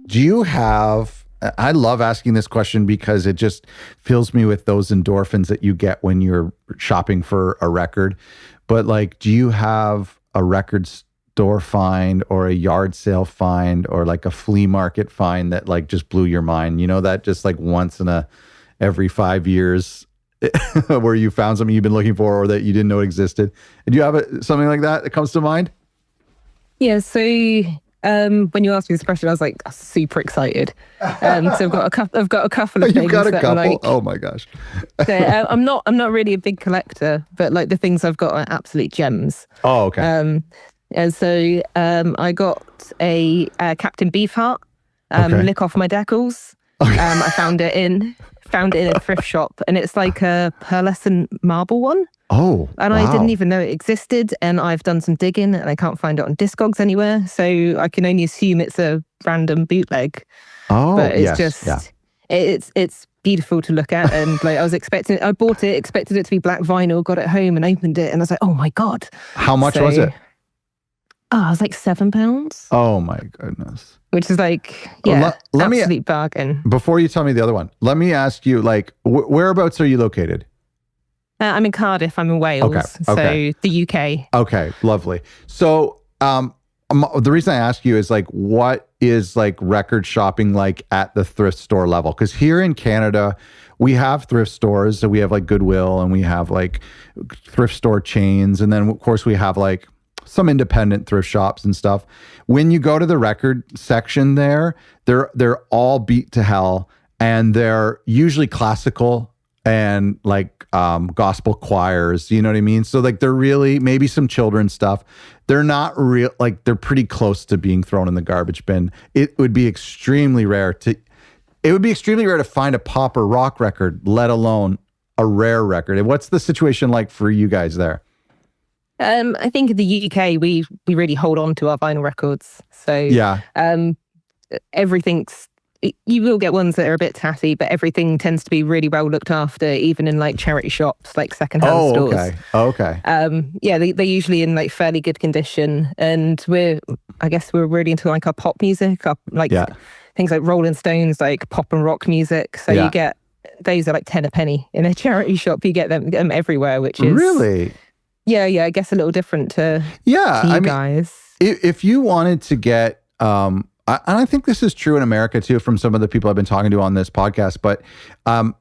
Do you have, I love asking this question because it just fills me with those endorphins that you get when you're shopping for a record. But like, do you have a record store find or a yard sale find or like a flea market find that like just blew your mind? You know, that just like once in every 5 years where you found something you've been looking for or that you didn't know existed. Do you have something like that comes to mind? Yeah, so when you asked me this question, I was like super excited. So I've got a couple of things. You've got a couple? Like, oh my gosh. So I'm not really a big collector, but like the things I've got are absolute gems. Oh, okay. And so I got a Captain Beefheart, Lick Off My Deckles. Okay. I found it in a thrift shop, and it's like a pearlescent marble one. Oh, and wow. I didn't even know it existed, and I've done some digging, and I can't find it on Discogs anywhere, so I can only assume it's a random bootleg. Oh, but it's yes, it's beautiful to look at, and like I bought it, expected it to be black vinyl, got it home and opened it, and I was like, oh my god. How much was it? Oh, it was like £7. Oh my goodness. Which is like, absolute bargain. Before you tell me the other one, let me ask you, like, whereabouts are you located? I'm in Cardiff. I'm in Wales. Okay. So the UK. Okay, lovely. So the reason I ask you is like, what is like record shopping like at the thrift store level? Because here in Canada, we have thrift stores. So we have like Goodwill and we have like thrift store chains. And then of course we have like some independent thrift shops and stuff. When you go to the record section there, they're all beat to hell, and they're usually classical and like gospel choirs, you know what I mean? So like they're really maybe some children's stuff. They're not real, like they're pretty close to being thrown in the garbage bin. It would be extremely rare to find a pop or rock record, let alone a rare record. And what's the situation like for you guys there? I think in the UK, we really hold on to our vinyl records. So yeah, everything's, you will get ones that are a bit tatty, but everything tends to be really well looked after, even in like charity shops, like secondhand stores. Okay. Yeah, they're usually in like fairly good condition, and I guess we're really into like our pop music, things like Rolling Stones, like pop and rock music. So you get those are like 10 a penny in a charity shop. You get them everywhere, which is really. Yeah, I guess a little different to you guys. If you wanted to get, and I think this is true in America too, from some of the people I've been talking to on this podcast, but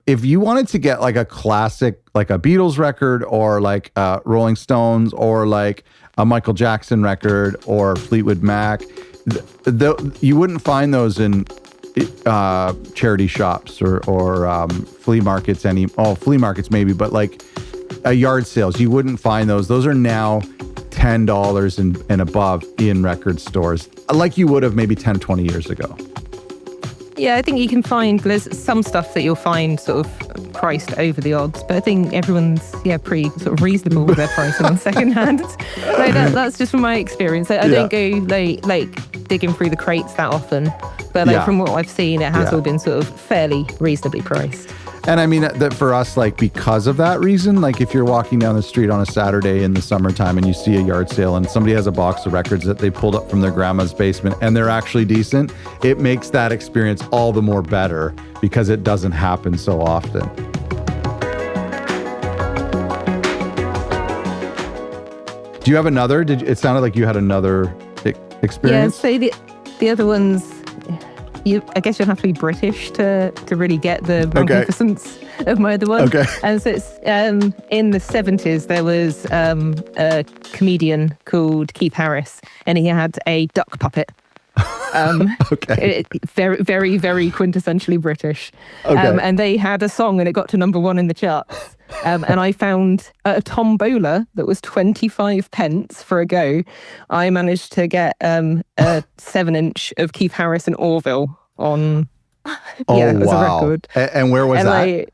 if you wanted to get like a classic, like a Beatles record or like Rolling Stones or like a Michael Jackson record or Fleetwood Mac, you wouldn't find those in charity shops or flea markets flea markets maybe, but like yard sales, you wouldn't find those. Those are now $10 and above in record stores, like you would have maybe 10, 20 years ago. Yeah, I think you can find, there's some stuff that you'll find sort of priced over the odds, but I think everyone's, pretty sort of reasonable with their pricing on secondhand. Like that's just from my experience. I don't go like digging through the crates that often, but from what I've seen, it has all been sort of fairly reasonably priced. And I mean that for us, like because of that reason, like if you're walking down the street on a Saturday in the summertime and you see a yard sale and somebody has a box of records that they pulled up from their grandma's basement and they're actually decent, it makes that experience all the more better because it doesn't happen so often. Do you have another? It sounded like you had another experience. Yeah, so the other ones, I guess you'll have to be British to really get the magnificence of my other one. Okay. And so it's in the 70s, there was a comedian called Keith Harris, and he had a duck puppet. Very, very, very quintessentially British. And they had a song and it got to number 1 in the charts. And I found a tombola that was 25 pence for a go. I managed to get a 7-inch of Keith Harris and Orville on. It was a record. And where was that?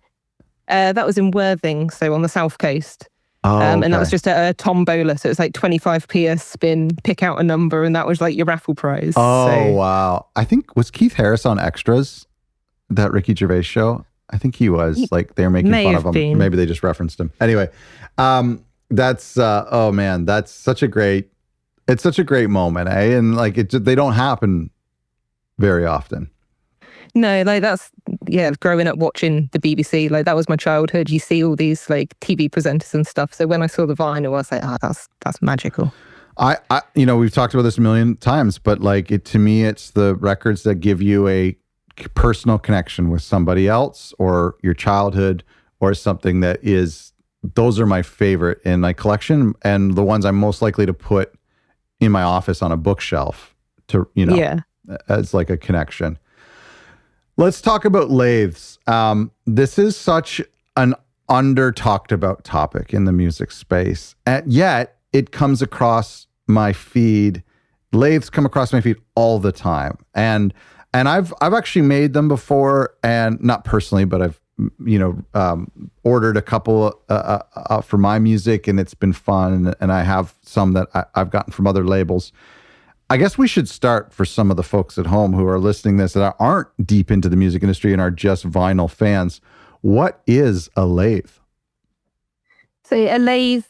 That was in Worthing, so on the south coast. And that was just a tombola, so it was like 25p a spin, pick out a number, and that was like your raffle prize. Wow. I think, was Keith Harris on Extras, that Ricky Gervais show? I think he was. Like they were making fun of him. Been. Maybe they just referenced him. Anyway, that's that's such a great moment, eh? And like they don't happen very often. No, like that's, growing up watching the BBC, like that was my childhood. You see all these like TV presenters and stuff. So when I saw the vinyl, I was like, that's magical. I we've talked about this a million times, but like to me, it's the records that give you a personal connection with somebody else or your childhood or something those are my favorite in my collection and the ones I'm most likely to put in my office on a bookshelf as like a connection. Let's talk about lathes. This is such an under talked about topic in the music space, and yet it comes across my feed. Lathes come across my feed all the time, and I've actually made them before, and not personally, but I've ordered a couple for my music, and it's been fun. And I have some that I've gotten from other labels. I guess we should start for some of the folks at home who are listening to this that aren't deep into the music industry and are just vinyl fans. What is a lathe? So a lathe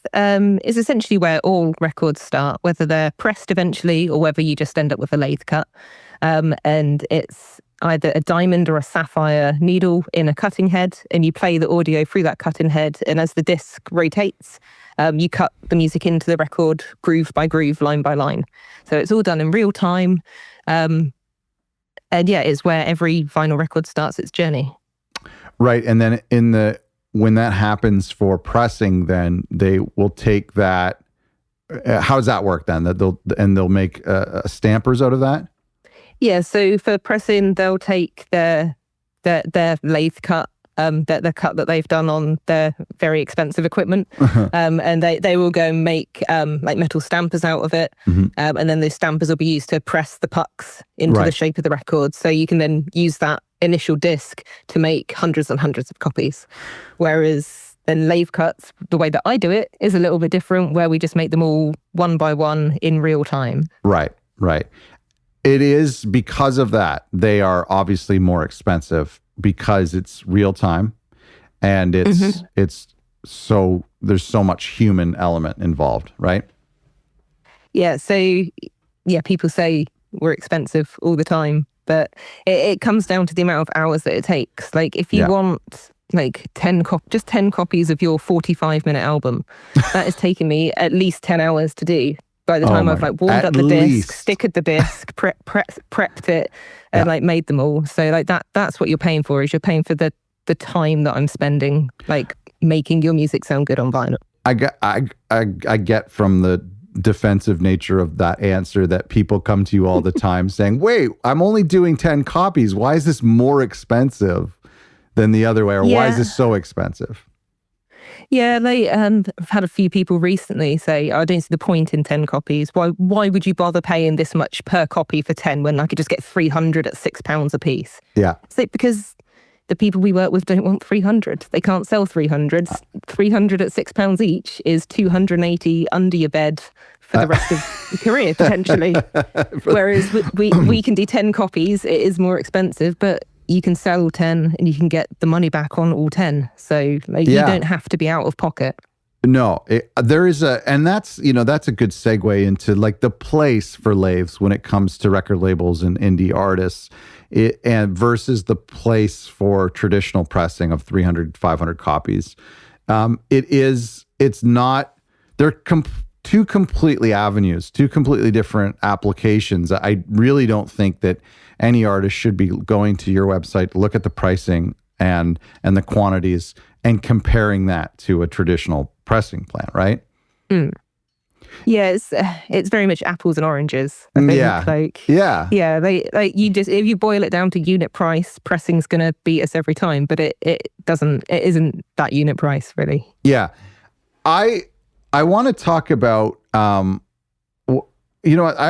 is essentially where all records start, whether they're pressed eventually or whether you just end up with a lathe cut. And it's either a diamond or a sapphire needle in a cutting head, and you play the audio through that cutting head. And as the disc rotates, you cut the music into the record groove by groove, line by line. So it's all done in real time. And it's where every vinyl record starts its journey. Right. And then when that happens for pressing, then they will take that. How does that work then? They'll make stampers out of that? Yeah. So for pressing, they'll take their lathe cut, the cut that they've done on their very expensive equipment, and they will go and make like metal stampers out of it, and then those stampers will be used to press the pucks into the shape of the record. So you can then use that initial disc to make hundreds and hundreds of copies. Whereas then lathe cuts, the way that I do it, is a little bit different, where we just make them all one by one in real time. Right. It is because of that. They are obviously more expensive because it's real time, and it's so there's so much human element involved, right? Yeah. So people say we're expensive all the time, but it comes down to the amount of hours that it takes. Like if you want like 10 copies of your 45-minute album, that has taken me at least 10 hours to do. By the time I've like warmed up the disc, stickered the disc, prepped it, and like made them all. So like that's what you're paying for, is you're paying for the time that I'm spending like making your music sound good on vinyl. I get from the defensive nature of that answer that people come to you all the time saying, wait, I'm only doing 10 copies. Why is this more expensive than the other way? Or why is this so expensive? Yeah, I've had a few people recently say, I don't see the point in 10 copies. Why would you bother paying this much per copy for 10 when I could just get 300 at £6 a piece? Yeah. It's like, because the people we work with don't want 300. They can't sell 300. 300 at £6 each is 280 under your bed for the rest of your career, potentially. Whereas we can do 10 copies. It is more expensive, but you can sell 10 and you can get the money back on all 10. So you don't have to be out of pocket. No, there is and that's a good segue into like the place for lathes when it comes to record labels and indie artists, and versus the place for traditional pressing of 300, 500 copies. It's not, they're two completely avenues, two completely different applications. I really don't think that any artist should be going to your website to look at the pricing and the quantities and comparing that to a traditional pressing plant, right? Mm. Yeah, it's very much apples and oranges. I think. If you boil it down to unit price, pressing's going to beat us every time, but it isn't that unit price really. Yeah, I want to talk about. I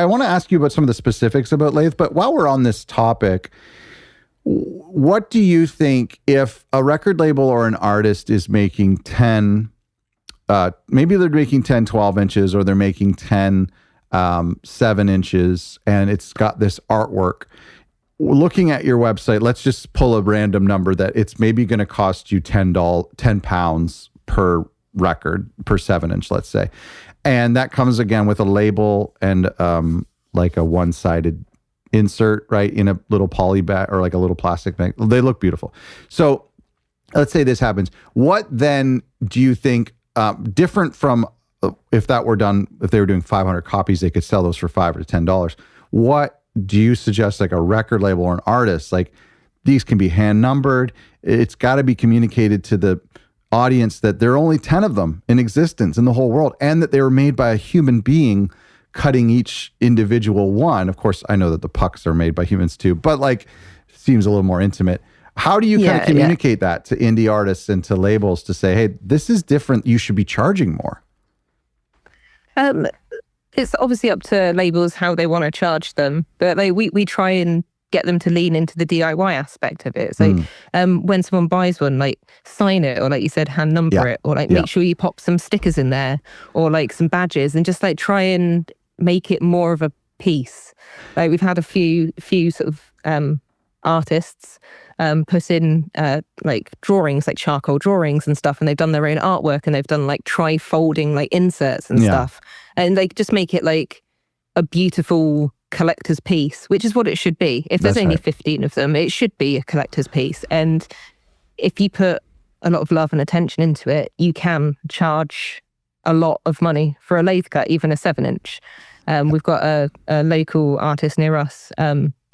want to ask you about some of the specifics about lathe, but while we're on this topic, what do you think if a record label or an artist is making 10, maybe they're making 10, 12 inches, or they're making 10, 7 inches, and it's got this artwork. Looking at your website, let's just pull a random number that it's maybe going to cost you £10 per record, per 7-inch, let's say. And that comes again with a label and like a one-sided insert, right, in a little poly bag or like a little plastic bag. They look beautiful. So let's say this happens. What then do you think different from if that were done, if they were doing 500 copies, they could sell those for $5 or $10. What do you suggest, like a record label or an artist? Like, these can be hand numbered. It's got to be communicated to the audience that there are only 10 of them in existence in the whole world, and that they were made by a human being cutting each individual one. Of course, I know that the pucks are made by humans too, but like, seems a little more intimate. How do you kind of communicate that to indie artists and to labels to say, hey, this is different, you should be charging more? It's obviously up to labels how they want to charge them, but like we try and get them to lean into the DIY aspect of it. So when someone buys one, like sign it, or like you said, hand number it, or like make sure you pop some stickers in there, or like some badges, and just like try and make it more of a piece. Like we've had a few sort of artists put in like drawings, like charcoal drawings and stuff, and they've done their own artwork, and they've done like tri-folding like inserts and stuff, and they just make it like a beautiful collector's piece, which is what it should be. If there's only 15 of them, it should be a collector's piece. And if you put a lot of love and attention into it, you can charge a lot of money for a lathe cut, even a 7-inch. We've got a local artist near us.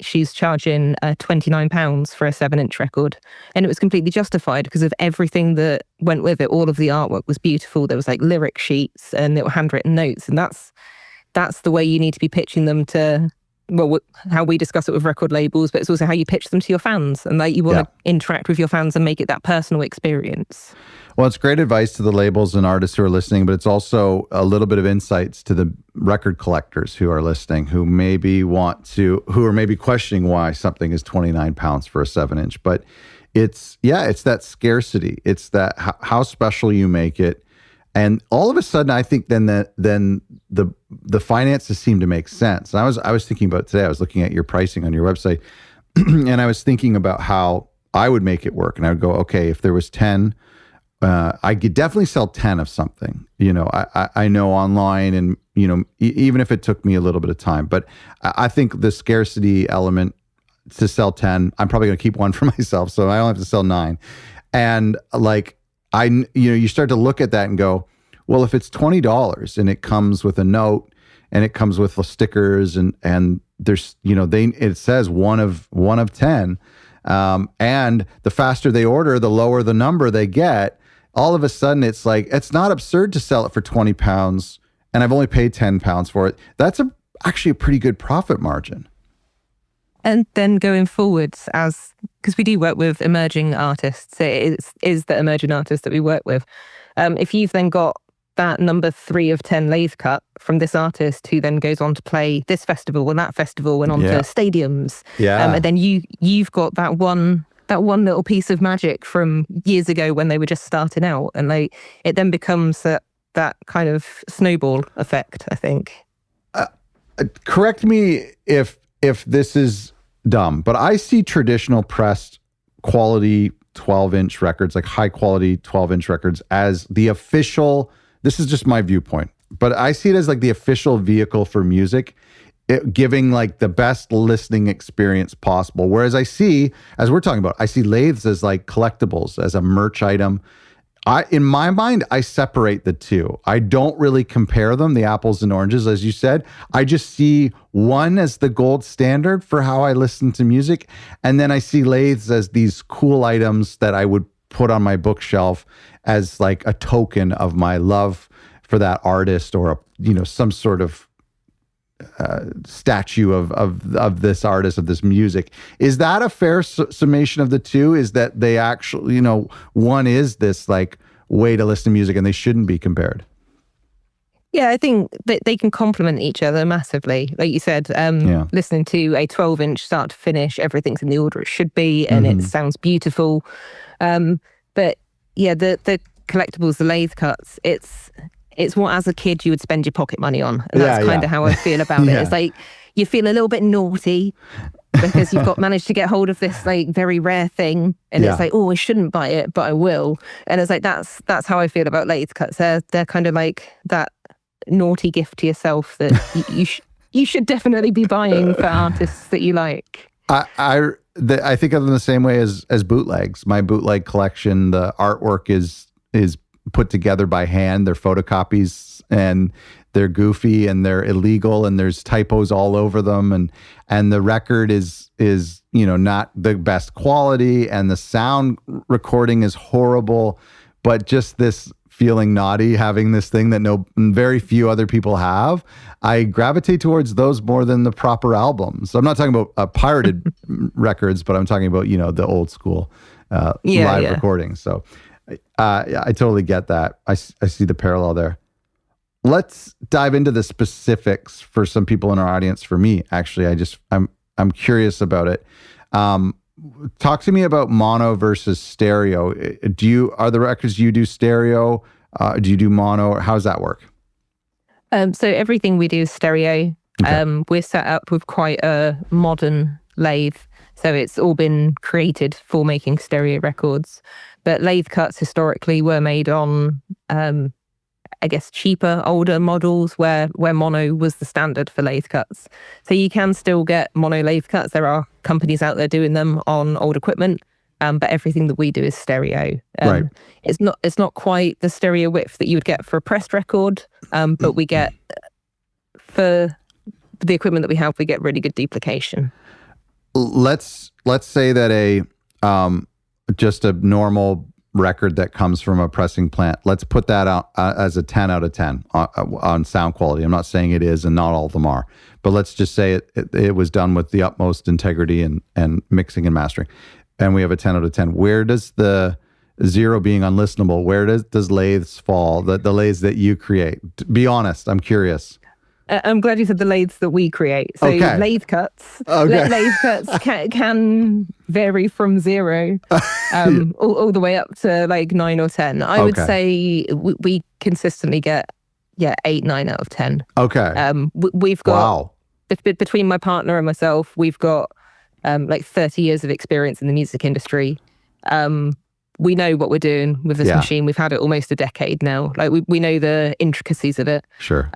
She's charging £29 for a 7-inch record, and it was completely justified because of everything that went with it. All of the artwork was beautiful. There was like lyric sheets, and there were handwritten notes, and that's the way you need to be pitching them to, well, how we discuss it with record labels, but it's also how you pitch them to your fans, and like you want to interact with your fans and make it that personal experience. Well, it's great advice to the labels and artists who are listening, but it's also a little bit of insights to the record collectors who are listening, who are maybe questioning why something is £29 for a 7-inch. But it's that scarcity. It's that how special you make it. And all of a sudden, I think then the finances seem to make sense. And I was thinking about today, I was looking at your pricing on your website, and I was thinking about how I would make it work. And I would go, okay, if there was 10, I could definitely sell 10 of something. I know online, and even if it took me a little bit of time. But I think the scarcity element to sell 10, I'm probably going to keep one for myself, so I only have to sell 9. And like, you start to look at that and go, well, if it's $20 and it comes with a note and it comes with the stickers and there's, it says one of 10, and the faster they order, the lower the number they get. All of a sudden, it's like, it's not absurd to sell it for £20, and I've only paid £10 for it. That's actually a pretty good profit margin. And then going forwards, because we do work with emerging artists, it is the emerging artists that we work with. If you've then got that number 3 of 10 lathe cut from this artist who then goes on to play this festival and that festival and onto stadiums, and then you've got that one little piece of magic from years ago when they were just starting out, and like it then becomes that kind of snowball effect, I think. Correct me if this is dumb, but I see traditional pressed quality 12-inch records, like high quality 12-inch records, as the official, this is just my viewpoint, but I see it as like the official vehicle for music, giving like the best listening experience possible. Whereas I see, as we're talking about, I see lathes as like collectibles, as a merch item. In my mind, I separate the two. I don't really compare them, the apples and oranges, as you said. I just see one as the gold standard for how I listen to music. And then I see lathes as these cool items that I would put on my bookshelf as like a token of my love for that artist, or some sort of statue of this artist, of this music. Is that a fair summation of the two? Is that they actually, one is this like way to listen to music and they shouldn't be compared? Yeah, I think that they can complement each other massively. Like you said, listening to a 12-inch start to finish, everything's in the order it should be, and it sounds beautiful. But yeah, the collectibles, the lathe cuts, it's what as a kid you would spend your pocket money on. And that's kind of how I feel about it. It's like you feel a little bit naughty because you've managed to get hold of this like very rare thing, and it's like, oh, I shouldn't buy it, but I will. And it's like that's how I feel about lathe cuts. They're kind of like that naughty gift to yourself that you should definitely be buying for artists that you like. I think of them the same way as bootlegs. My bootleg collection, the artwork is put together by hand. They're photocopies and they're goofy and they're illegal and there's typos all over them, and the record is not the best quality and the sound recording is horrible, but just this feeling naughty having this thing that very few other people have. I gravitate towards those more than the proper albums. I'm not talking about pirated records, but I'm talking about the old school live recordings. So I totally get that. I see the parallel there. Let's dive into the specifics for some people in our audience. For me, actually, I'm curious about it. Talk to me about mono versus stereo. Are the records you do stereo? Do you do mono? How does that work? So everything we do is stereo. Okay. We're set up with quite a modern lathe. So it's all been created for making stereo records. But lathe cuts historically were made on, I guess, cheaper, older models where mono was the standard for lathe cuts. So you can still get mono lathe cuts. There are companies out there doing them on old equipment, but everything that we do is stereo. Right. It's not quite the stereo width that you would get for a pressed record, but we get, for the equipment that we have, we get really good duplication. Let's say that just a normal record that comes from a pressing plant, let's put that out as a 10 out of 10 on sound quality. I'm not saying it is, and not all of them are, but let's just say it was done with the utmost integrity and mixing and mastering, and we have a 10 out of 10. Where does the 0 being unlistenable, where does lathes fall, the lathes that you create? Be honest, I'm curious. I'm glad you said the lathes that we create. So okay. lathe cuts. Okay. Lathe cuts can vary from 0 all the way up to like 9 or 10. I would say we consistently get 8, 9 out of 10. Okay. We've got, wow. Between my partner and myself, we've got like 30 years of experience in the music industry. We know what we're doing with this machine. We've had it almost a decade now. Like we know the intricacies of it. Sure.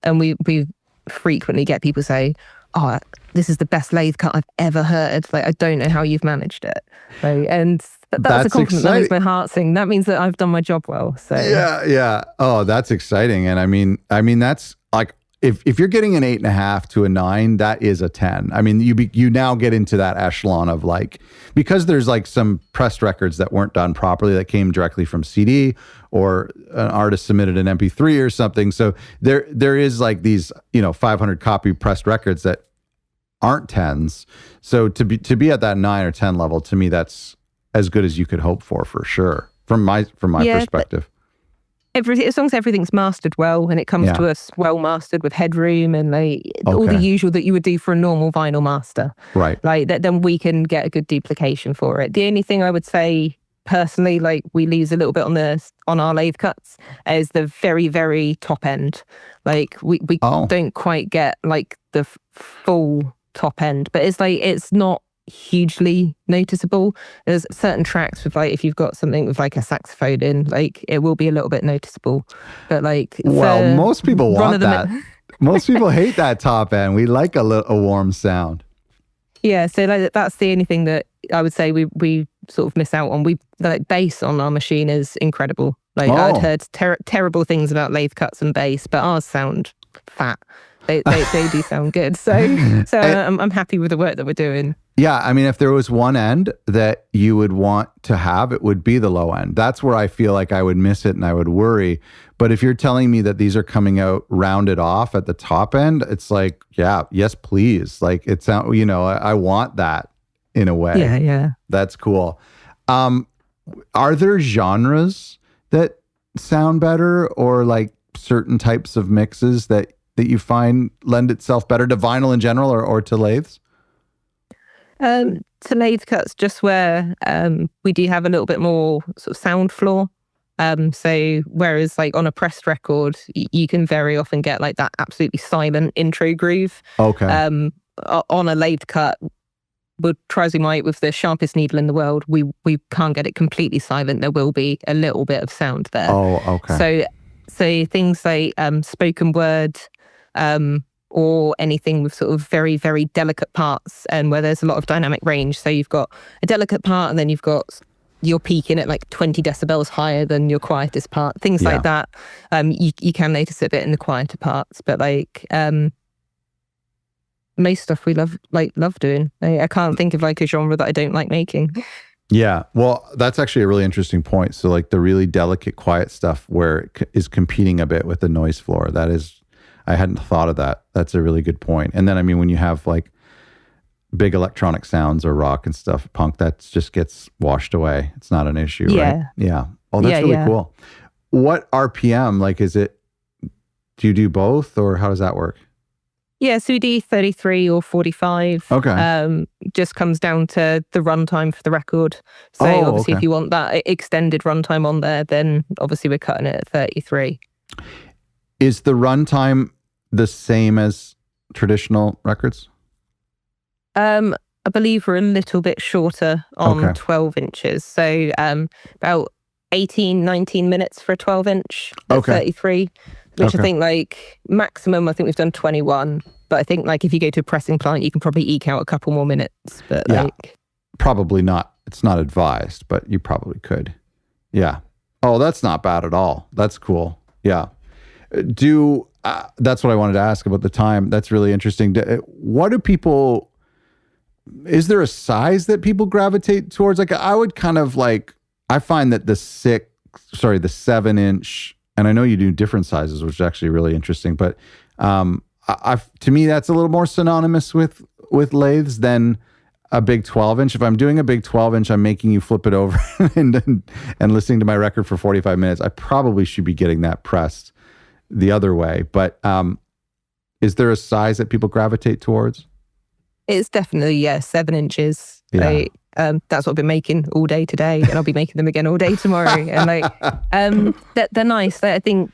And we frequently get people say, "Oh, this is the best lathe cut I've ever heard. Like, I don't know how you've managed it." Like, and that's a compliment. That makes my heart sing. That means that I've done my job well. So yeah. Oh, that's exciting. And I mean that's like, if you're getting an 8.5 to a 9, that is a 10. I mean, you now get into that echelon of like, because there's like some pressed records that weren't done properly that came directly from CD, or an artist submitted an MP3 or something. So there is like these 500 copy pressed records that aren't 10s. So to be at that 9 or 10 level, to me, that's as good as you could hope for sure, from my perspective. As long as everything's mastered well and it comes to us well mastered with headroom and all the usual that you would do for a normal vinyl master, right? Like that, then we can get a good duplication for it. The only thing I would say personally, like we lose a little bit on our lathe cuts, is the very, very top end. Like we don't quite get like the full top end, but it's not hugely noticeable. There's certain tracks with like, if you've got something with like a saxophone in, like it will be a little bit noticeable, but like, well, most people want that. Most people hate that top end. We like a warm sound. Yeah, so like that's the only thing that I would say we sort of miss out on. Like bass on our machine is incredible. Like I'd heard terrible things about lathe cuts and bass, but ours sound fat. They do sound good. So I'm happy with the work that we're doing. Yeah, I mean, if there was one end that you would want to have, it would be the low end. That's where I feel like I would miss it and I would worry. But if you're telling me that these are coming out rounded off at the top end, it's like, yeah, yes, please. Like it's, I want that in a way. Yeah. That's cool. Are there genres that sound better, or like certain types of mixes that you find lend itself better to vinyl in general, or to lathes? To lathe cuts, just where we do have a little bit more sort of sound floor. So whereas like on a pressed record, you can very often get like that absolutely silent intro groove. Okay. On a lathe cut, we'll try as we might with the sharpest needle in the world, we can't get it completely silent. There will be a little bit of sound there. Oh, okay. So things like spoken word, or anything with sort of very, very delicate parts and where there's a lot of dynamic range. So you've got a delicate part and then you're peaking at like 20 decibels higher than your quietest part, things like that. You can notice it a bit in the quieter parts, but like most stuff we love doing. I can't think of like a genre that I don't like making. Yeah. Well, that's actually a really interesting point. So like the really delicate, quiet stuff where it is competing a bit with the noise floor. I hadn't thought of that. That's a really good point. And then, I mean, when you have like big electronic sounds or rock and stuff, punk, that just gets washed away. It's not an issue, right? Yeah. Oh, that's really cool. What RPM, like, do you do both or how does that work? Yeah, so we do 33 or 45. Okay. Just comes down to the runtime for the record. So obviously if you want that extended runtime on there, then obviously we're cutting it at 33. Is the runtime the same as traditional records? I believe we're a little bit shorter on 12 inches. So about 18, 19 minutes for a 12 inch at 33, which I think like maximum, I think we've done 21. But I think like if you go to a pressing plant, you can probably eke out a couple more minutes. But probably not. It's not advised, but you probably could. Yeah. Oh, that's not bad at all. That's cool. Yeah. That's what I wanted to ask about the time. That's really interesting. Is there a size that people gravitate towards? Like I would kind of like, I find that the 7-inch, and I know you do different sizes, which is actually really interesting, but to me, that's a little more synonymous with lathes than a big 12-inch. If I'm doing a big 12-inch, I'm making you flip it over and listening to my record for 45 minutes. I probably should be getting that pressed the other way. But is there a size that people gravitate towards? It's definitely, 7 inches. Yeah. That's what I've been making all day today, and I'll be making them again all day tomorrow. And like, they're nice. I think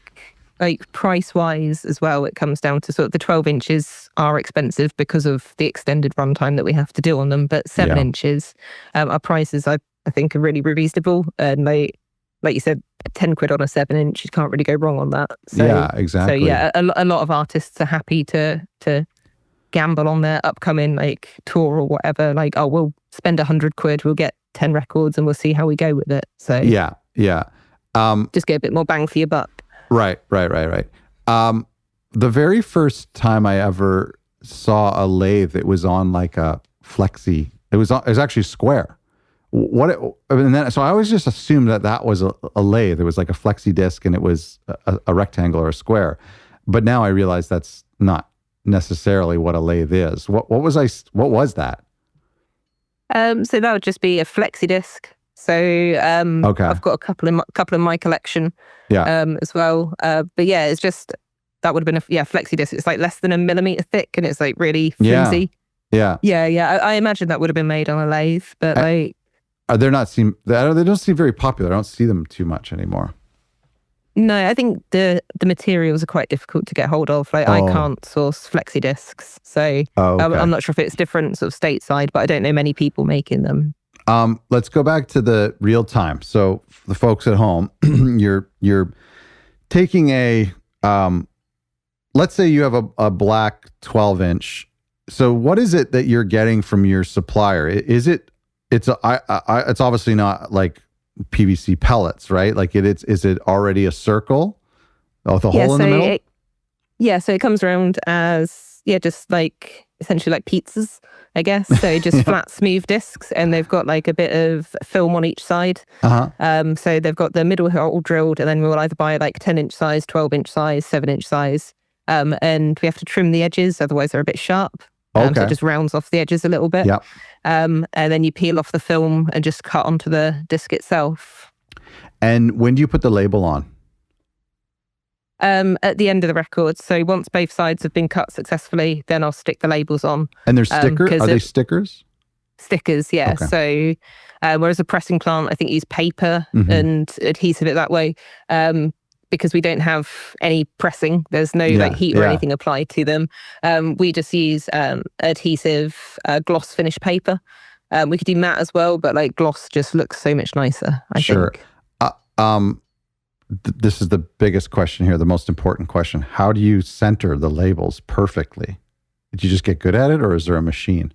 like price wise as well, it comes down to sort of the 12 inches are expensive because of the extended runtime that we have to do on them. But 7 inches, our prices I think are really reasonable. And like you said, 10 quid on a 7 inch, you can't really go wrong on that. So, yeah, exactly. So yeah, a lot of artists are happy to gamble on their upcoming like tour or whatever. Like, oh, we'll spend 100 quid, we'll get 10 records and we'll see how we go with it. So yeah. Just get a bit more bang for your buck. Right. The very first time I ever saw a lathe, it was on like a flexi. It was actually square. So I always just assumed that was a lathe. It was like a flexi disc and it was a rectangle or a square. But now I realize that's not necessarily what a lathe is. What was that? So that would just be a flexi disc. So I've got a couple in my collection as well. But yeah, it's just that would have been a flexi disc. It's like less than a millimeter thick and it's like really flimsy. Yeah. I imagine that would have been made on a lathe, but they don't seem very popular. I don't see them too much anymore. No, I think the materials are quite difficult to get hold of. Like I can't source flexi discs, so I'm not sure if it's different sort of stateside, but I don't know many people making them. Let's go back to the real time. So for the folks at home, you're taking let's say you have a black 12-inch. So what is it that you're getting from your supplier? It's obviously not like PVC pellets, right? Like is it already a circle with a hole in the middle? So it comes around as just like essentially like pizzas, I guess. So just flat, smooth discs, and they've got like a bit of film on each side. So they've got the middle hole drilled, and then we'll either buy like 10-inch size, 12-inch size, 7-inch size, and we have to trim the edges, otherwise they're a bit sharp. So it just rounds off the edges a little bit. Yep. And then you peel off the film and just cut onto the disc itself. And when do you put the label on? At the end of the record. So once both sides have been cut successfully, then I'll stick the labels on. And they're stickers? Are they stickers? Stickers, yeah. Okay. So whereas a pressing plant, I think use paper and adhesive it that way. Because we don't have any pressing, there's no like heat or anything applied to them. We just use adhesive gloss finish paper. We could do matte as well, but like gloss just looks so much nicer, I think. this is the biggest question here, the most important question. How do you center the labels perfectly? Did you just get good at it, or is there a machine?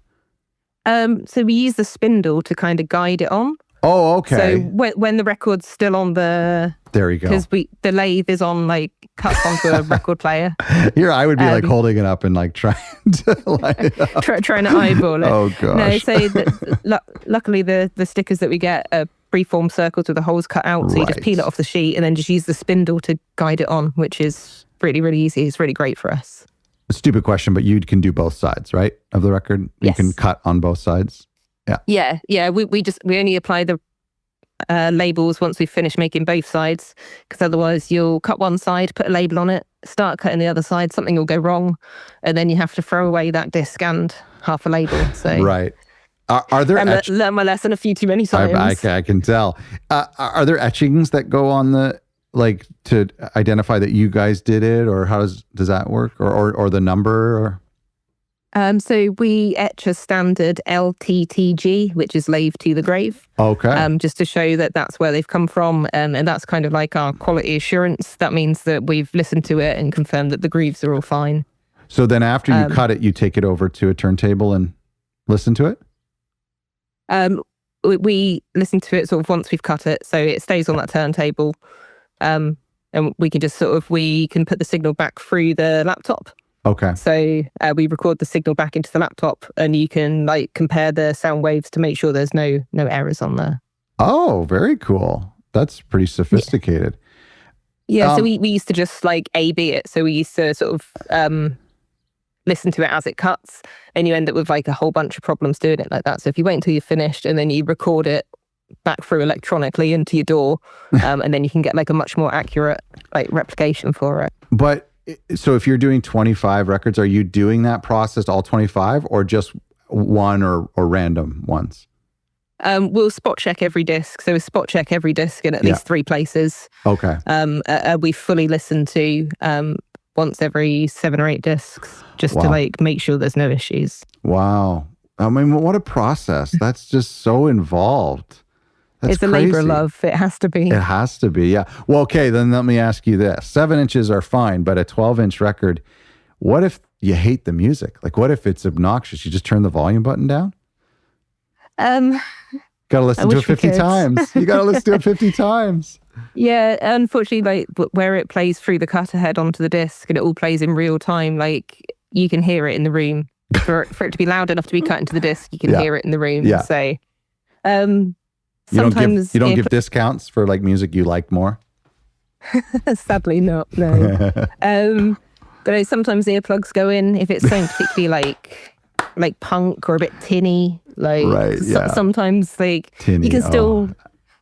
So we use the spindle to kind of guide it on. Oh, okay. So when the record's still on the... There you go. Because the lathe is on, like, cut onto a record player. Here, I would be like holding it up and like trying to line it up. Trying to eyeball it. Oh, gosh. No, so luckily the stickers that we get are preformed circles with the holes cut out. So you just peel it off the sheet and then just use the spindle to guide it on, which is really, really easy. It's really great for us. A stupid question, but you can do both sides, right? Of the record? Yes. You can cut on both sides? Yeah. Yeah. We only apply the labels once we've finished making both sides, because otherwise you'll cut one side, put a label on it, start cutting the other side, something will go wrong, and then you have to throw away that disc and half a label. So right. Are there learned my lesson a few too many times. I can tell. Are there etchings that go on the, like, to identify that you guys did it, or how does that work, or the number? Or? So we etch a standard LTTG, which is lathe to the grave. Okay. Just to show that that's where they've come from. And that's kind of like our quality assurance. That means that we've listened to it and confirmed that the grooves are all fine. So then after you cut it, you take it over to a turntable and listen to it? We listen to it sort of once we've cut it. So it stays on that turntable. And we can just we can put the signal back through the laptop. Okay. So we record the signal back into the laptop, and you can like compare the sound waves to make sure there's no errors on there. Oh, very cool. That's pretty sophisticated. Yeah. So we used to just like A/B it. So we used to sort of listen to it as it cuts, and you end up with like a whole bunch of problems doing it like that. So if you wait until you're finished and then you record it back through electronically into your DAW, and then you can get like a much more accurate like replication for it. But so if you're doing 25 records, are you doing that process all 25, or just one or random ones? We'll spot check every disc. So we spot check every disc in at least 3 places. Okay. We fully listen to once every 7 or 8 discs, just to like make sure there's no issues. Wow. I mean, what a process. That's just so involved. That's it's a labor of love. It has to be. It has to be, yeah. Well, okay, then let me ask you this. 7 inches are fine, but a 12-inch record, what if you hate the music? Like, what if it's obnoxious? You just turn the volume button down? Got to listen to it 50 times. You got to listen to it 50 times. Yeah, unfortunately, like where it plays through the cutter head onto the disc and it all plays in real time, like you can hear it in the room. For it to be loud enough to be cut into the disc, you can hear it in the room. Yeah. So, sometimes you don't give discounts for like music you like more? Sadly not, no. But sometimes earplugs go in if it's something particularly like punk or a bit tinny. Like sometimes like tinny, you can still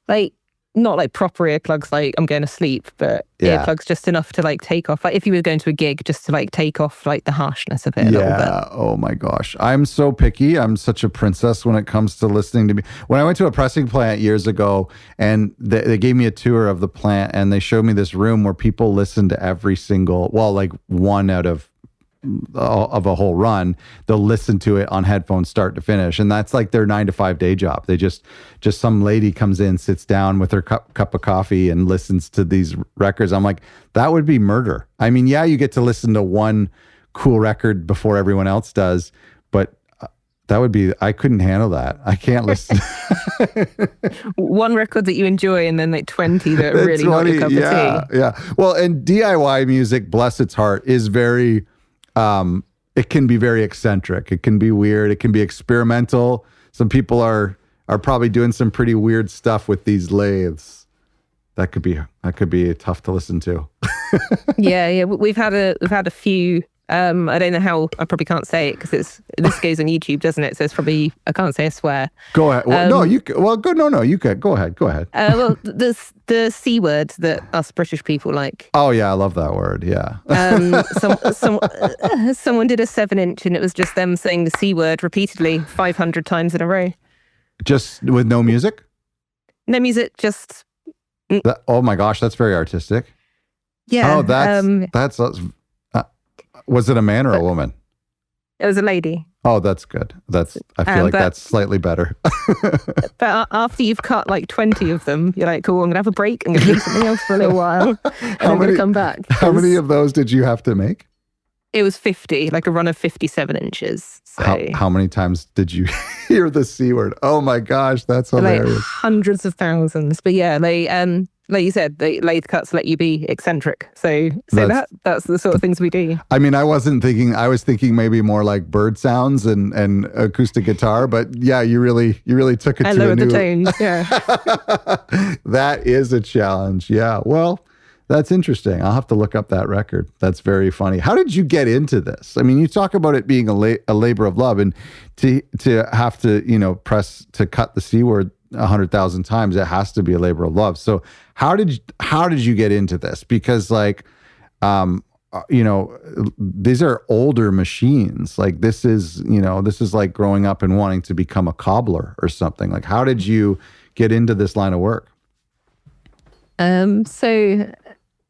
like not like proper earplugs like I'm going to sleep, but earplugs just enough to like take off. Like if you were going to a gig, just to like take off like the harshness of it a little bit. Oh my gosh. I'm so picky. I'm such a princess when it comes to listening to me. When I went to a pressing plant years ago, and they gave me a tour of the plant, and they showed me this room where people listen to every single, like one out of a whole run, they'll listen to it on headphones start to finish, and that's like their 9-to-5 day job. They just some lady comes in, sits down with her cup of coffee and listens to these records. I'm like, that would be murder. I mean, you get to listen to one cool record before everyone else does, but that would be, I couldn't handle that. I can't listen. One record that you enjoy and then like 20 that are really not your cup of tea. Yeah. Well, and DIY music, bless its heart, is very it can be very eccentric. It can be weird. It can be experimental. Some people are probably doing some pretty weird stuff with these lathes. That could be tough to listen to. Yeah. We've had a few. I don't know how. I probably can't say it because this goes on YouTube, doesn't it? So it's probably, I can't say a swear. Go ahead. Well, no, you. Well, go. No, you could go ahead. Go ahead. Well, the C word that us British people like. Oh yeah, I love that word. Yeah. Someone did a 7-inch and it was just them saying the C word repeatedly 500 times in a row. Just with no music. No music, just. Oh my gosh, that's very artistic. Yeah. Oh, that's. Was it a man or a woman? It was a lady. Oh, that's good. I feel like that's slightly better. But after you've cut like 20 of them, you're like, cool, I'm going to have a break. I'm going to do something else for a little while. And I'm going to come back. How many of those did you have to make? It was 50, like a run of 57 inches. So how many times did you hear the C word? Oh my gosh, that's hilarious. Like hundreds of thousands. But yeah, like you said, the lathe cuts let you be eccentric. So that's the sort of things we do. I mean, I was thinking maybe more like bird sounds and acoustic guitar, but yeah, you really took it to a new... I lowered the tones, yeah. That is a challenge. Yeah, well, that's interesting. I'll have to look up that record. That's very funny. How did you get into this? I mean, you talk about it being a labor of love, and to have to, press to cut the C word 100,000 times, it has to be a labor of love. So how did you get into this? Because these are older machines. Like this is like growing up and wanting to become a cobbler or something. Like, how did you get into this line of work? So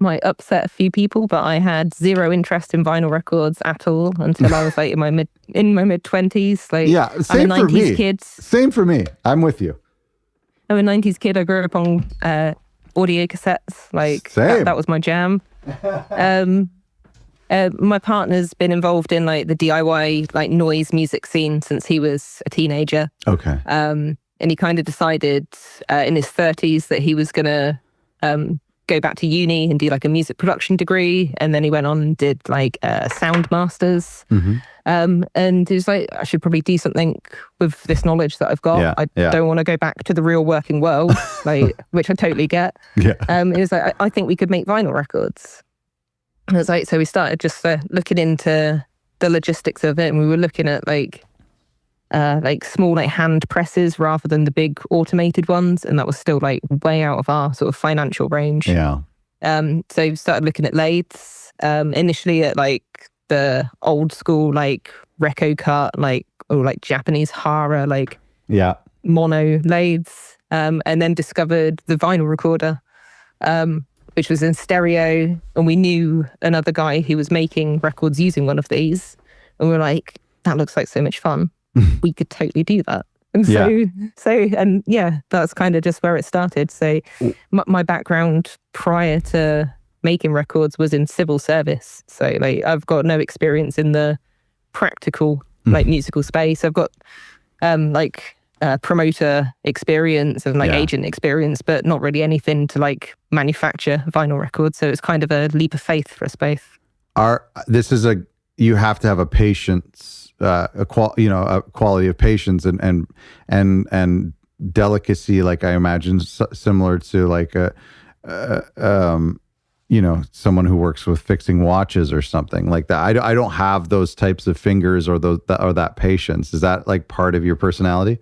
might upset a few people, but I had zero interest in vinyl records at all until I was like in my mid 20s. Like, yeah, same I'm a 90s for me. kid. Same for me. I'm with you. I'm a 90s kid. I grew up on audio cassettes. Like that was my jam. My partner's been involved in like the DIY like noise music scene since he was a teenager. Okay. And he kind of decided in his 30s that he was gonna go back to uni and do like a music production degree, and then he went on and did like sound masters. Mm-hmm. And he was like, I should probably do something with this knowledge that I've got. I don't want to go back to the real working world, like which I totally get. Yeah. It was like, I think we could make vinyl records. And it was like, so we started just looking into the logistics of it, and we were looking at like small like hand presses rather than the big automated ones, and that was still like way out of our sort of financial range. Yeah. So we started looking at lathes, initially at like the old school like Reco cut, or Japanese Hara, mono lathes, and then discovered the vinyl recorder, which was in stereo, and we knew another guy who was making records using one of these, and we were like, that looks like so much fun. We could totally do that. And that's kind of just where it started. So my background prior to making records was in civil service. So like I've got no experience in the practical like musical space. I've got promoter experience and agent experience, but not really anything to like manufacture vinyl records. So it's kind of a leap of faith for us both. You have to have a patience, a quality of patience and delicacy, like I imagine similar to like someone who works with fixing watches or something like that. I don't have those types of fingers or that patience. Is that like part of your personality?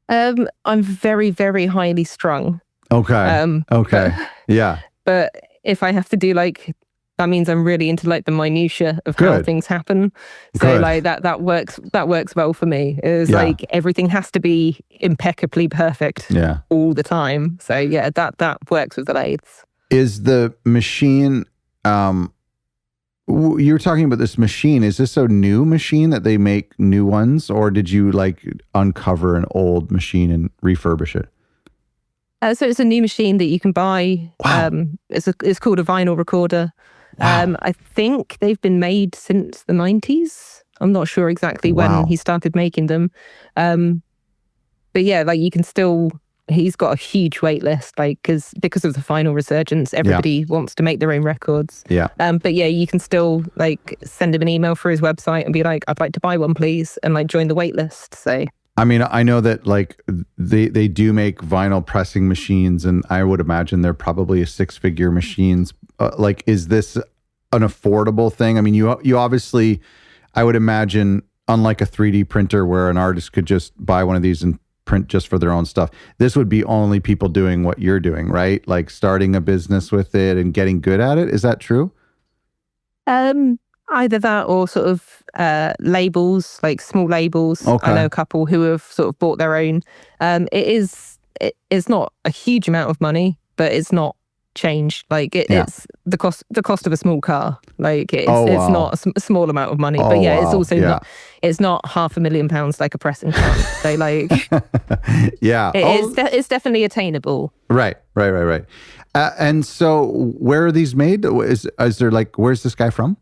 I'm very, very highly strung. Okay. Yeah. But if I have to do that means I'm really into like the minutia of how things happen. So like that works well for me. It's like everything has to be impeccably perfect all the time. So yeah, that works with the lathes. Is the machine, you were talking about this machine, is this a new machine that they make new ones, or did you like uncover an old machine and refurbish it? So it's a new machine that you can buy. Wow. It's called a vinyl recorder. Wow. I think they've been made since the 90s. I'm not sure exactly when he started making them. But yeah, like you can still, he's got a huge wait list, like because of the vinyl resurgence, everybody wants to make their own records. Yeah. But yeah, you can still like send him an email through his website and be like, I'd like to buy one, please, and like join the wait list. So I mean, I know that like they do make vinyl pressing machines, and I would imagine they're probably a 6-figure machines. Like, is this an affordable thing? I mean, you obviously, I would imagine, unlike a 3D printer where an artist could just buy one of these and print just for their own stuff, this would be only people doing what you're doing, right? Like starting a business with it and getting good at it. Is that true? Either that or sort of labels, like small labels. Okay. I know a couple who have sort of bought their own. It's not a huge amount of money, but it's not change. Like Yeah. it's the cost of a small car. Like it's Oh, it's wow. not a small amount of money, Oh, but yeah, it's wow. also Yeah. not. It's not £500,000 like a pressing plant. So like, Yeah. it's definitely attainable. Right. And so where are these made? Is there like, where's this guy from?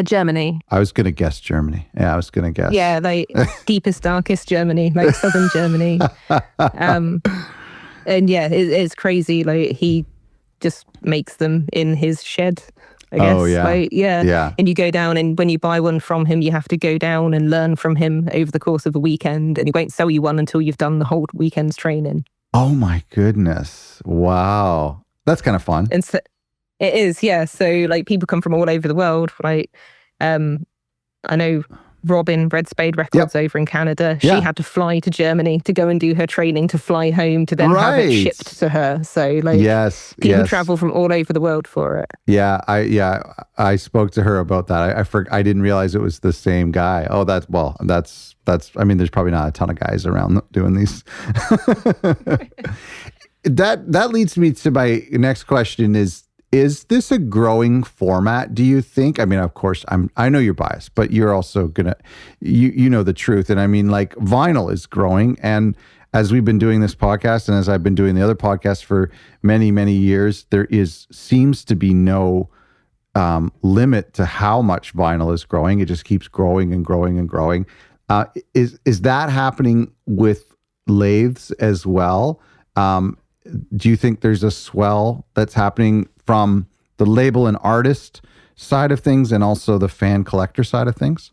Germany. I was going to guess Germany. Yeah, I was going to guess. Yeah, like deepest, darkest Germany, like southern Germany. And yeah, it's crazy. Like he just makes them in his shed, I guess. Oh, yeah. Like, yeah. Yeah. And you go down, and when you buy one from him, you have to go down and learn from him over the course of a weekend. And he won't sell you one until you've done the whole weekend's training. Oh my goodness. Wow. That's kind of fun. And so it is, yeah. So like people come from all over the world. Like I know Robin Red Spade Records over in Canada. She had to fly to Germany to go and do her training, to fly home, to then have it shipped to her. So like people travel from all over the world for it. Yeah, I spoke to her about that. I didn't realize it was the same guy. Oh, that's I mean, there's probably not a ton of guys around doing these. That leads me to my next question is this a growing format, do you think? I mean, of course, I know you're biased, but you're also gonna, you know the truth. And I mean, like vinyl is growing. And as we've been doing this podcast and as I've been doing the other podcasts for many, many years, there seems to be no limit to how much vinyl is growing. It just keeps growing and growing and growing. Is that happening with lathes as well? Do you think there's a swell that's happening from the label and artist side of things and also the fan collector side of things?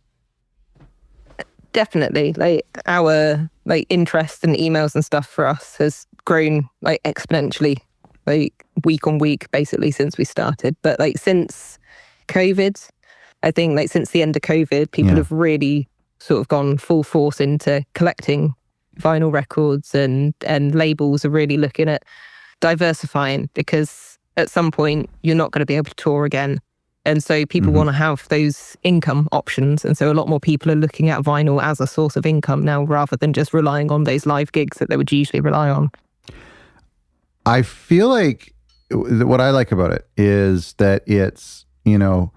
Definitely. Like our like interest and emails and stuff for us has grown like exponentially, like week on week, basically since we started. But like since COVID, I think like since the end of COVID, people have really sort of gone full force into collecting vinyl records, and labels are really looking at diversifying, because at some point you're not going to be able to tour again. And so people want to have those income options. And so a lot more people are looking at vinyl as a source of income now, rather than just relying on those live gigs that they would usually rely on. I feel like what I like about it is that it's, you know,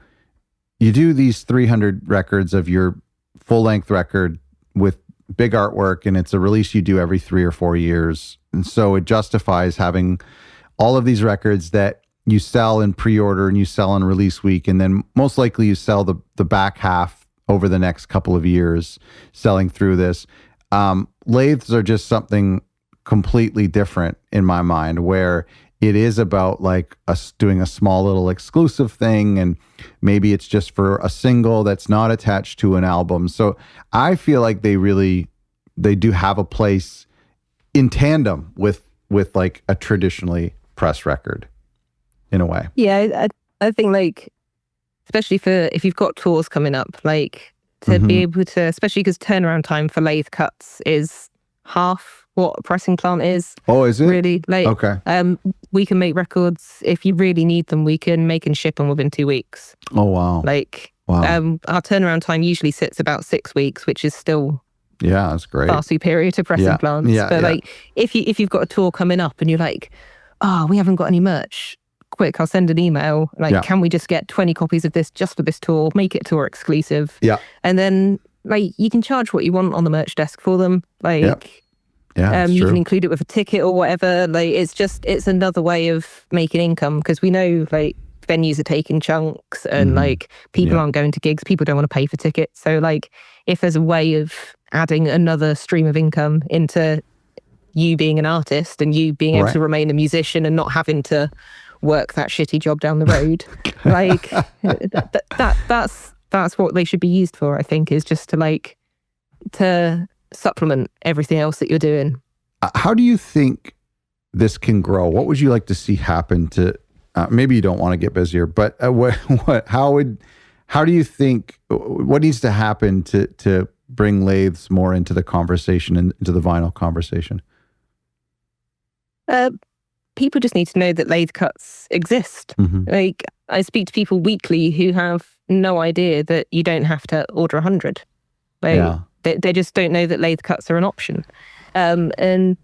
you do these 300 records of your full length record with big artwork, and it's a release you do every 3 or 4 years. And so it justifies having all of these records that you sell in pre-order and you sell on release week. And then most likely you sell the back half over the next couple of years selling through this. Lathes are just something completely different in my mind, where it is about like us doing a small little exclusive thing, and maybe it's just for a single that's not attached to an album. So I feel like they do have a place in tandem with like a traditionally pressed record in a way. Yeah, I think like, especially for if you've got tours coming up, like to be able to, especially because turnaround time for lathe cuts is half what a pressing plant is. Oh, is it? Really? Like, okay. We can make records, if you really need them, we can make and ship them within 2 weeks. Oh, wow. Like, wow. Our turnaround time usually sits about 6 weeks, which is still that's great. far superior to pressing plants. But like, if you've got a tour coming up and you're like, oh, we haven't got any merch, quick, I'll send an email. Like, can we just get 20 copies of this just for this tour? Make it tour exclusive. Yeah. And then like you can charge what you want on the merch desk for them. Like, you can include it with a ticket or whatever. Like, it's another way of making income, because we know like venues are taking chunks and like people aren't going to gigs. People don't want to pay for tickets. So like, if there's a way of adding another stream of income into you being an artist and you being able to remain a musician and not having to work that shitty job down the road, like that's what they should be used for, I think, is just to supplement everything else that you're doing. How do you think this can grow? What would you like to see happen to, maybe you don't want to get busier, but how do you think, what needs to happen to bring lathes more into the conversation and into the vinyl conversation? People just need to know that lathe cuts exist. Like, I speak to people weekly who have no idea that you don't have to order 100. Like, they just don't know that lathe cuts are an option. And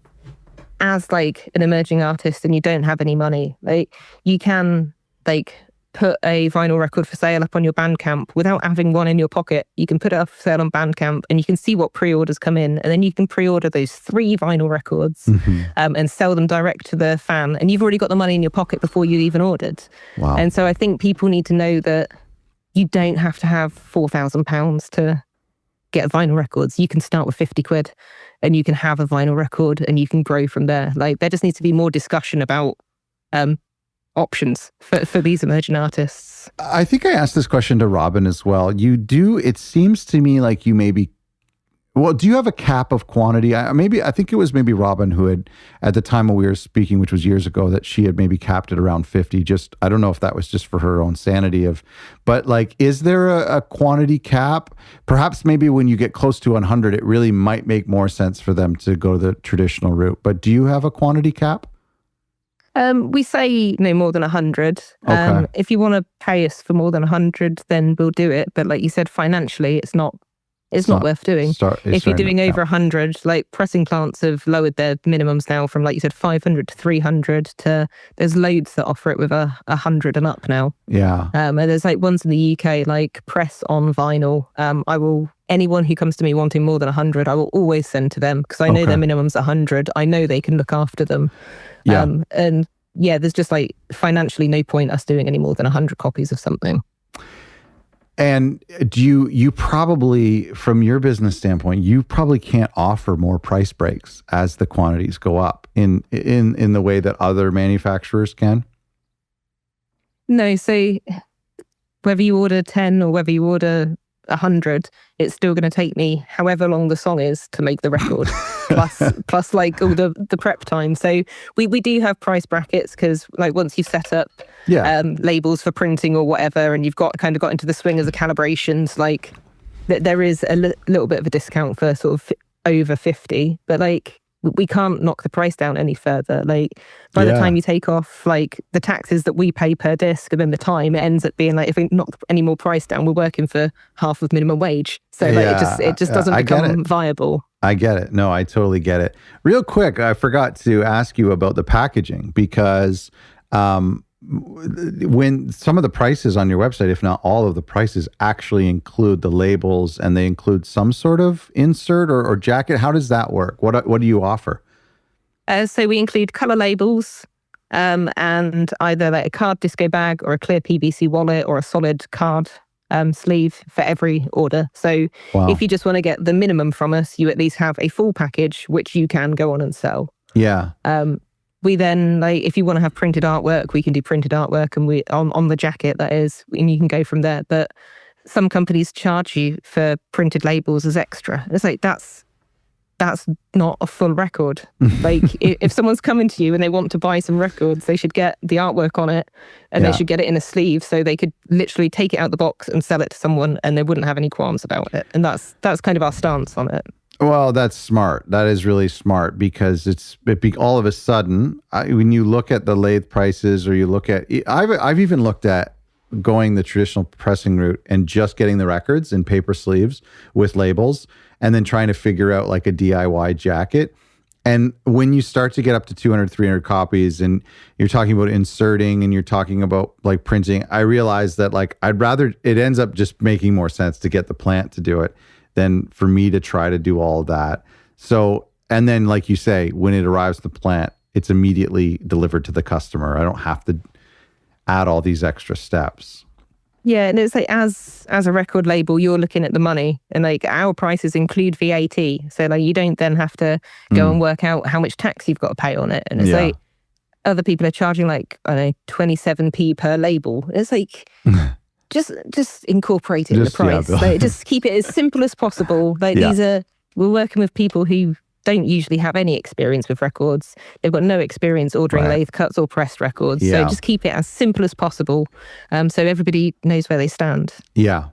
as like an emerging artist and you don't have any money, like you can like put a vinyl record for sale up on your Bandcamp without having one in your pocket. You can put it up for sale on Bandcamp and you can see what pre-orders come in, and then you can pre-order those 3 vinyl records and sell them direct to the fan, and you've already got the money in your pocket before you even ordered. Wow. And so I think people need to know that you don't have to have £4,000 to get vinyl records. You can start with 50 quid and you can have a vinyl record and you can grow from there. Like, there just needs to be more discussion about options for these emerging artists. I think I asked this question to Robin as well. It seems to me like you maybe, well, do you have a cap of quantity? I think it was maybe Robin who had, at the time when we were speaking, which was years ago, that she had maybe capped it around 50. I don't know if that was just for her own sanity but like, is there a quantity cap? Perhaps maybe when you get close to 100, it really might make more sense for them to go the traditional route. But do you have a quantity cap? We say no more than 100. Okay. If you want to pay us for more than 100, then we'll do it. But like you said, financially, it's not worth doing. If you're doing over 100, like pressing plants have lowered their minimums now from, like you said, 500 to 300 to there's loads that offer it with 100 and up now. Yeah. And there's like ones in the UK, like Press on Vinyl. Anyone who comes to me wanting more than 100, I will always send to them because I know their minimum's 100. I know they can look after them. Yeah. And yeah, there's just like financially no point us doing any more than 100 copies of something. And do you probably, from your business standpoint, you probably can't offer more price breaks as the quantities go up in the way that other manufacturers can? No, so whether you order 10 or whether you order 100, it's still going to take me however long the song is to make the record, plus like all the prep time. So we do have price brackets because like once you've set up labels for printing or whatever, and you've got into the swing of the calibrations, like there is a little bit of a discount for sort of over 50, but like we can't knock the price down any further. Like by the time you take off like the taxes that we pay per disc, and then the time, it ends up being like, if we knock any more price down, we're working for half of minimum wage. So like it just doesn't become viable. I get it. No, I totally get it. Real quick, I forgot to ask you about the packaging because when some of the prices on your website, if not all of the prices, actually include the labels and they include some sort of insert or jacket, how does that work? What do you offer? So we include color labels and either like a card disco bag or a clear PVC wallet or a solid card sleeve for every order. So if you just want to get the minimum from us, you at least have a full package, which you can go on and sell. Yeah. We then, like, if you want to have printed artwork, we can do printed artwork, and we on the jacket, that is, and you can go from there. But some companies charge you for printed labels as extra. It's like that's not a full record. Like if someone's coming to you and they want to buy some records, they should get the artwork on it, and they should get it in a sleeve so they could literally take it out the box and sell it to someone, and they wouldn't have any qualms about it. And that's kind of our stance on it. Well, that's smart. That is really smart because all of a sudden, when you look at the lathe prices, or you look at, I've even looked at going the traditional pressing route and just getting the records in paper sleeves with labels, and then trying to figure out like a DIY jacket. And when you start to get up to 200, 300 copies, and you're talking about inserting and you're talking about like printing, I realized that like it ends up just making more sense to get the plant to do it than for me to try to do all of that. So, and then like you say, when it arrives at the plant, it's immediately delivered to the customer. I don't have to add all these extra steps. Yeah, and it's like as a record label, you're looking at the money, and like our prices include VAT. So like you don't then have to go and work out how much tax you've got to pay on it. And it's like other people are charging like, I don't know, 27p per label. It's like just incorporate it in the price. Like, just keep it as simple as possible. Like we're working with people who don't usually have any experience with records. They've got no experience ordering lathe cuts or pressed records. So just keep it as simple as possible, so everybody knows where they stand. Yeah.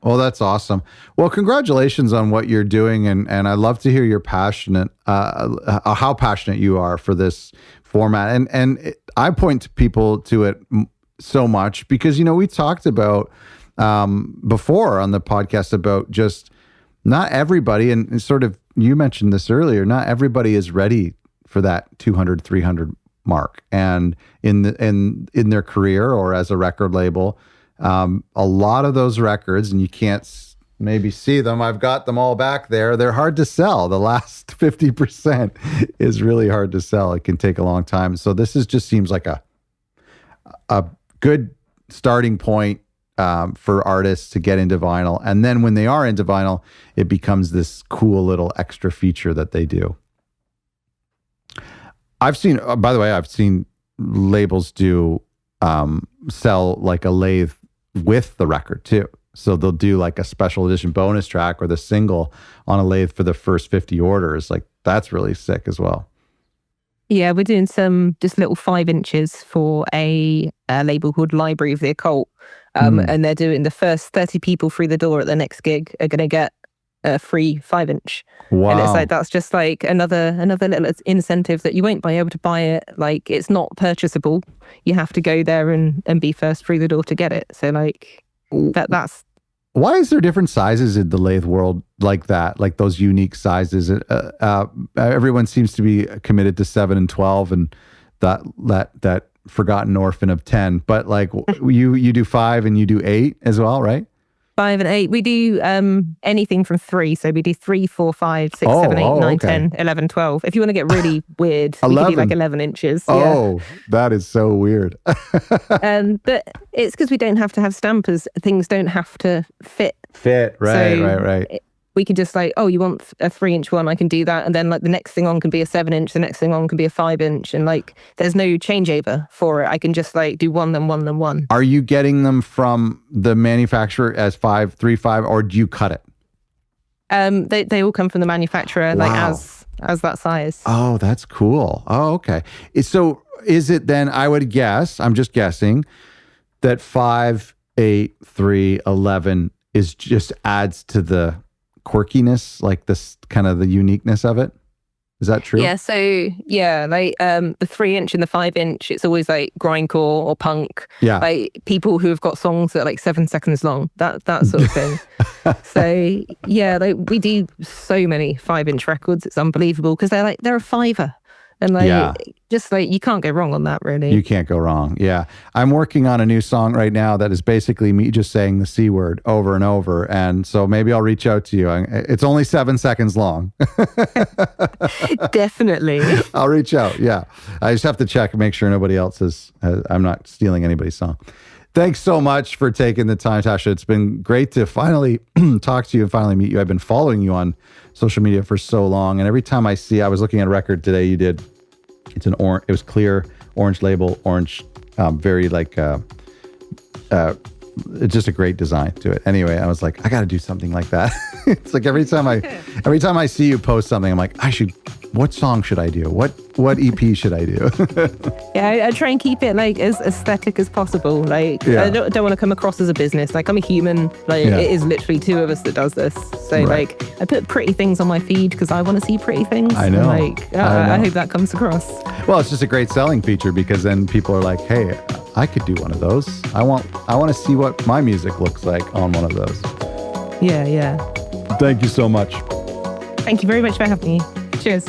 Well, that's awesome. Well, congratulations on what you're doing, and I love to hear your how passionate you are for this format. And I point to people to it so much because, we talked about before on the podcast about just not everybody, and sort of, you mentioned this earlier, not everybody is ready for that 200, 300 mark. And in their career or as a record label, a lot of those records, and you can't maybe see them, I've got them all back there, they're hard to sell. The last 50% is really hard to sell. It can take a long time. So this just seems like a good starting point for artists to get into vinyl. And then when they are into vinyl, it becomes this cool little extra feature that they do. I've seen, by the way, I've seen labels do sell like a lathe with the record too. So they'll do like a special edition bonus track or the single on a lathe for the first 50 orders. Like that's really sick as well. Yeah, we're doing some just little 5 inches for a label called Library of the Occult. And they're doing the first 30 people through the door at the next gig are going to get a free 5-inch. Wow. And it's like, that's just like another little incentive that you won't be able to buy it. Like it's not purchasable. You have to go there and be first through the door to get it. So like that's... Why is there different sizes in the lathe world like that? Like those unique sizes? Everyone seems to be committed to 7 and 12 and that forgotten orphan of 10. But like you do 5 and you do 8 as well, right? 5 and 8. We do anything from 3. So we do 3, 4, 5, 6, 7, 8, 9, okay. 10, 11, 12. If you want to get really weird, we can do like 11 inches. Oh, that is so weird. But it's because we don't have to have stampers. Things don't have to fit. Right, So right. We can just like, oh, you want a 3-inch one? I can do that. And then like the next thing on can be a 7-inch. The next thing on can be a 5-inch. And like, there's no changeover for it. I can just like do one, then one, then one. Are you getting them from the manufacturer as 5, 3, 5, or do you cut it? They all come from the manufacturer, like as that size. Oh, that's cool. Oh, okay. So is it then, I would guess, I'm just guessing, that 5, 8, 3, 11 is just adds to the quirkiness, like this kind of the uniqueness of it? Is that true? Yeah, so yeah, like the 3-inch and the 5-inch, it's always like grindcore or punk. Yeah. Like people who have got songs that are like 7 seconds long, that sort of thing. So yeah, like we do so many 5-inch records, it's unbelievable because they're a $5. And like, just like, you can't go wrong on that, really. You can't go wrong. Yeah. I'm working on a new song right now that is basically me just saying the C word over and over. And so maybe I'll reach out to you. It's only 7 seconds long. Definitely. I'll reach out. Yeah. I just have to check and make sure nobody else I'm not stealing anybody's song. Thanks so much for taking the time, Tasha. It's been great to finally talk to you and finally meet you. I've been following you on social media for so long. And every time I was looking at a record today you did, it was clear, orange label, orange, very like, it's just a great design to it. Anyway, I was like, I got to do something like that. It's like every time I see you post something, I'm like, what song should I do? What EP should I do? Yeah, I try and keep it like as aesthetic as possible. Like I don't want to come across as a business. Like I'm a human. Like it is literally 2 of us that does this. So like I put pretty things on my feed because I want to see pretty things. I know. And, like I hope that comes across. Well, it's just a great selling feature because then people are like, hey, I could do one of those. I want to see what my music looks like on one of those. Yeah. Thank you so much. Thank you very much for having me. Cheers.